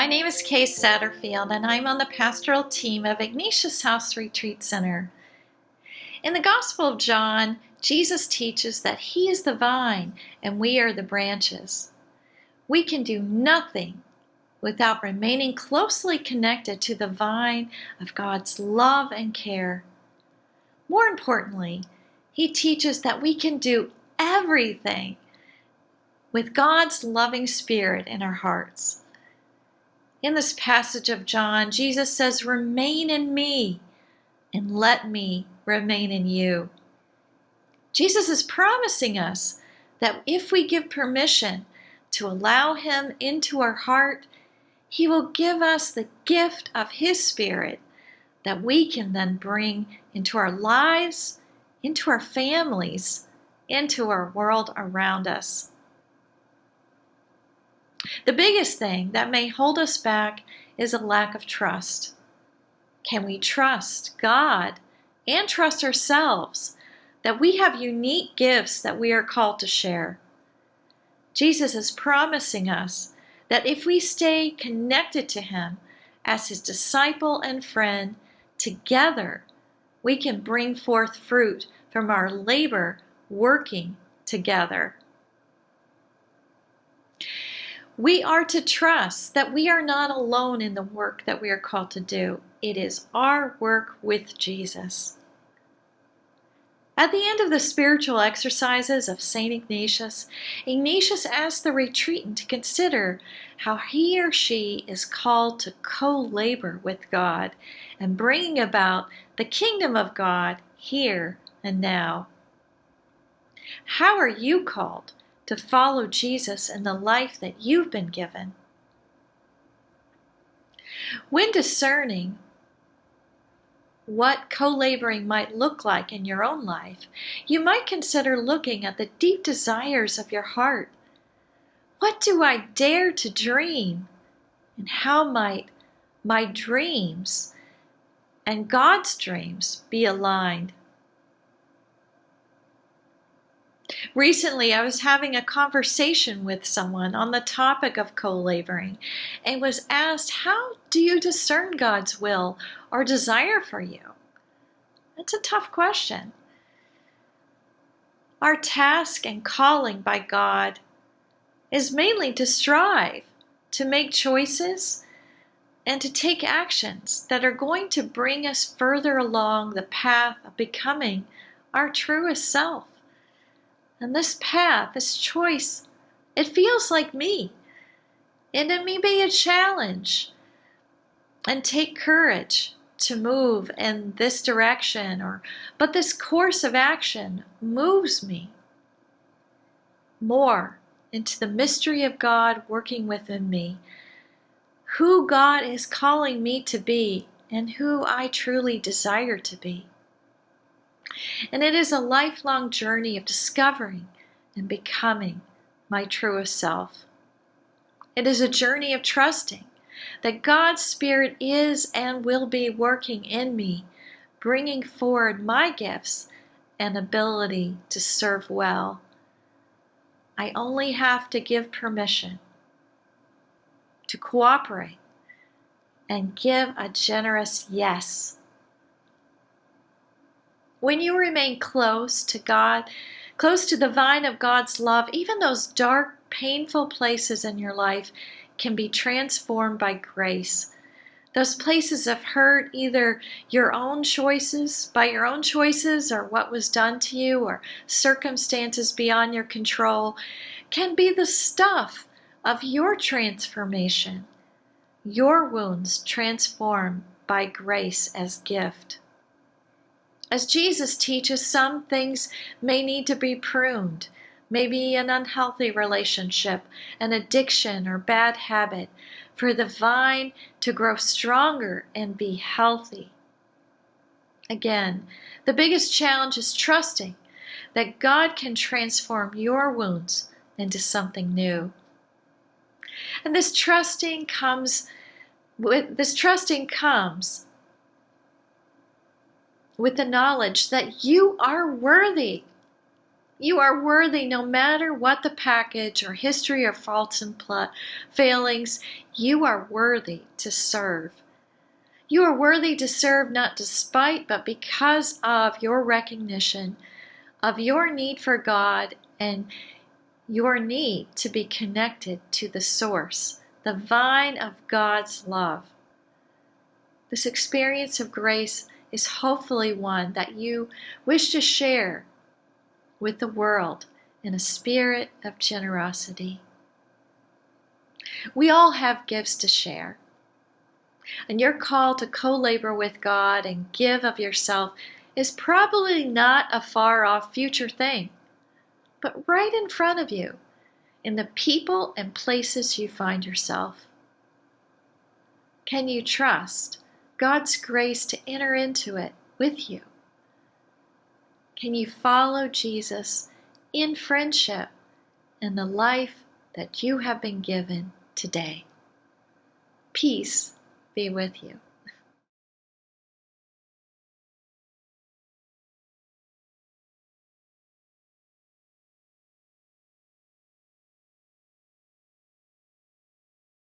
My name is Kay Satterfield, and I'm on the pastoral team of Ignatius House Retreat Center. In the Gospel of John, Jesus teaches that He is the vine and we are the branches. We can do nothing without remaining closely connected to the vine of God's love and care. More importantly, He teaches that we can do everything with God's loving Spirit in our hearts. In this passage of John, Jesus says, "Remain in me, and let me remain in you." Jesus is promising us that if we give permission to allow Him into our heart, He will give us the gift of His Spirit that we can then bring into our lives, into our families, into our world around us. The biggest thing that may hold us back is a lack of trust. Can we trust God and trust ourselves that we have unique gifts that we are called to share? Jesus is promising us that if we stay connected to Him as His disciple and friend, together we can bring forth fruit from our labor working together. We are to trust that we are not alone in the work that we are called to do. It is our work with Jesus. At the end of the spiritual exercises of St. Ignatius, Ignatius asked the retreatant to consider how he or she is called to co-labor with God and bringing about the kingdom of God here and now. How are you called to follow Jesus in the life that you've been given? When discerning what co-laboring might look like in your own life, you might consider looking at the deep desires of your heart. What do I dare to dream? And how might my dreams and God's dreams be aligned? Recently, I was having a conversation with someone on the topic of co-laboring and was asked, how do you discern God's will or desire for you? That's a tough question. Our task and calling by God is mainly to strive, to make choices, and to take actions that are going to bring us further along the path of becoming our truest self. And this path, this choice, it feels like me. And it may be a challenge and take courage to move in this direction, but this course of action moves me more into the mystery of God working within me, who God is calling me to be and who I truly desire to be. And it is a lifelong journey of discovering and becoming my truest self. It is a journey of trusting that God's Spirit is and will be working in me, bringing forward my gifts and ability to serve well. I only have to give permission to cooperate and give a generous yes. When you remain close to God, close to the vine of God's love, even those dark, painful places in your life can be transformed by grace. Those places of hurt, either your own choices, by your own choices, or what was done to you, or circumstances beyond your control, can be the stuff of your transformation, your wounds transformed by grace as gift. As Jesus teaches, some things may need to be pruned, maybe an unhealthy relationship, an addiction or bad habit, for the vine to grow stronger and be healthy. Again, the biggest challenge is trusting that God can transform your wounds into something new. And this trusting comes with the knowledge that you are worthy. You are worthy no matter what the package or history or faults and failings. You are worthy to serve. You are worthy to serve not despite, but because of your recognition of your need for God and your need to be connected to the source, the vine of God's love. This experience of grace is hopefully one that you wish to share with the world in a spirit of generosity. We all have gifts to share, and your call to co-labor with God and give of yourself is probably not a far-off future thing, but right in front of you, in the people and places you find yourself. Can you trust God's grace to enter into it with you? Can you follow Jesus in friendship in the life that you have been given today? Peace be with you.